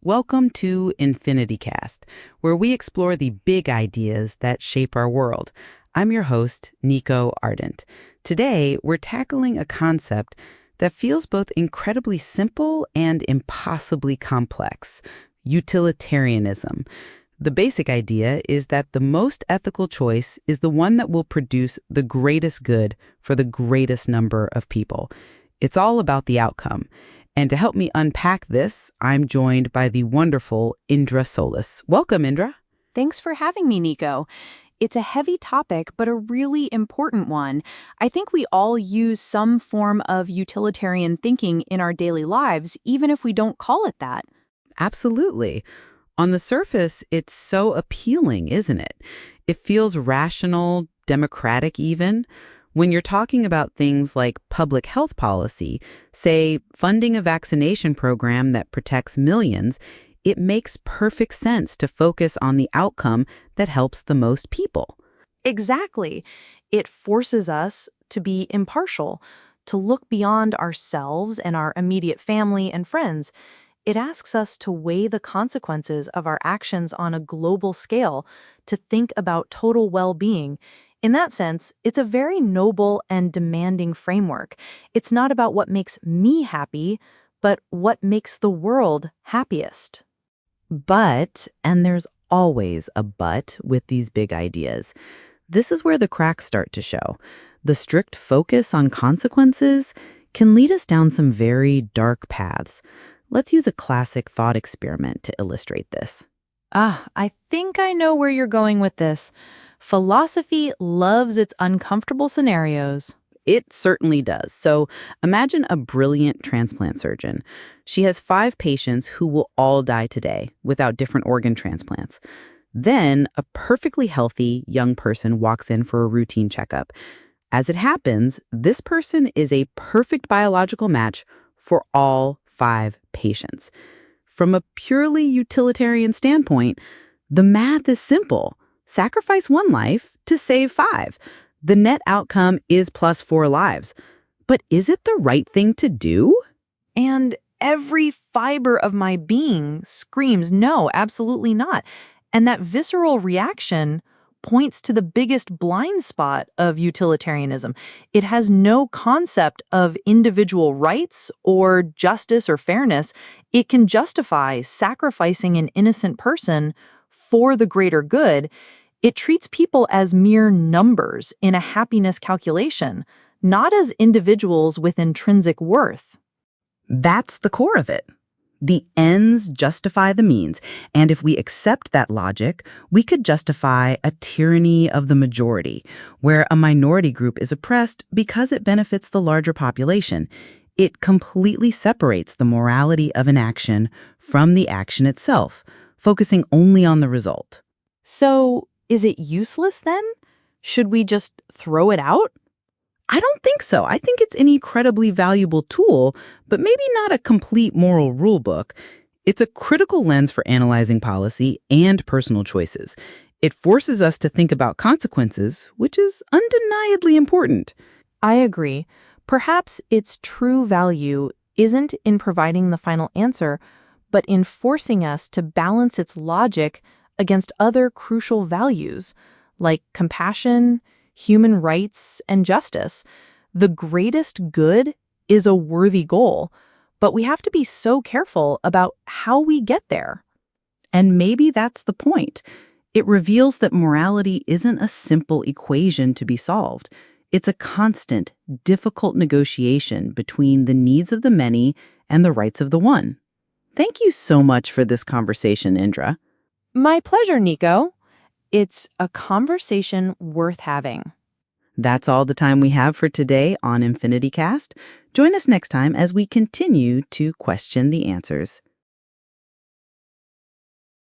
Welcome to EnfinityCast, where we explore the big ideas that shape our world. I'm your host, Niko Ardent. Today, we're tackling a concept that feels both incredibly simple and impossibly complex: utilitarianism. The basic idea is that the most ethical choice is the one that will produce the greatest good for the greatest number of people. It's all about the outcome. And to help me unpack this, I'm joined by the wonderful Indra Solis. Welcome, Indra. Thanks for having me, Niko. It's a heavy topic, but a really important one. I think we all use some form of utilitarian thinking in our daily lives, even if we don't call it that. Absolutely. On the surface, it's so appealing, isn't it? It feels rational, democratic even. When you're talking about things like public health policy, say funding a vaccination program that protects millions, it makes perfect sense to focus on the outcome that helps the most people. Exactly. It forces us to be impartial, to look beyond ourselves and our immediate family and friends. It asks us to weigh the consequences of our actions on a global scale, to think about total well-being. In that sense, it's a very noble and demanding framework. It's not about what makes me happy, but what makes the world happiest. But, and there's always a but with these big ideas, this is where the cracks start to show. The strict focus on consequences can lead us down some very dark paths. Let's use a classic thought experiment to illustrate this. I think I know where you're going with this. Philosophy loves its uncomfortable scenarios. It certainly does. So imagine a brilliant transplant surgeon. She has 5 patients who will all die today without different organ transplants. Then a perfectly healthy young person walks in for a routine checkup. As it happens, this person is a perfect biological match for all 5 patients. From a purely utilitarian standpoint, the math is simple. Sacrifice 1 life to save 5. The net outcome is plus 4 lives. But is it the right thing to do? And every fiber of my being screams, no, absolutely not. And that visceral reaction points to the biggest blind spot of utilitarianism. It has no concept of individual rights or justice or fairness. It can justify sacrificing an innocent person for the greater good. It treats people as mere numbers in a happiness calculation, not as individuals with intrinsic worth. That's the core of it. The ends justify the means, and if we accept that logic, we could justify a tyranny of the majority, where a minority group is oppressed because it benefits the larger population. It completely separates the morality of an action from the action itself, focusing only on the result. So, is it useless then? Should we just throw it out? I don't think so. I think it's an incredibly valuable tool, but maybe not a complete moral rule book. It's a critical lens for analyzing policy and personal choices. It forces us to think about consequences, which is undeniably important. I agree. Perhaps its true value isn't in providing the final answer, but in forcing us to balance its logic against other crucial values, like compassion, human rights, and justice. The greatest good is a worthy goal, but we have to be so careful about how we get there. And maybe that's the point. It reveals that morality isn't a simple equation to be solved. It's a constant, difficult negotiation between the needs of the many and the rights of the one. Thank you so much for this conversation, Indra. My pleasure, Niko. It's a conversation worth having. That's all the time we have for today on EnfinityCast. Join us next time as we continue to question the answers.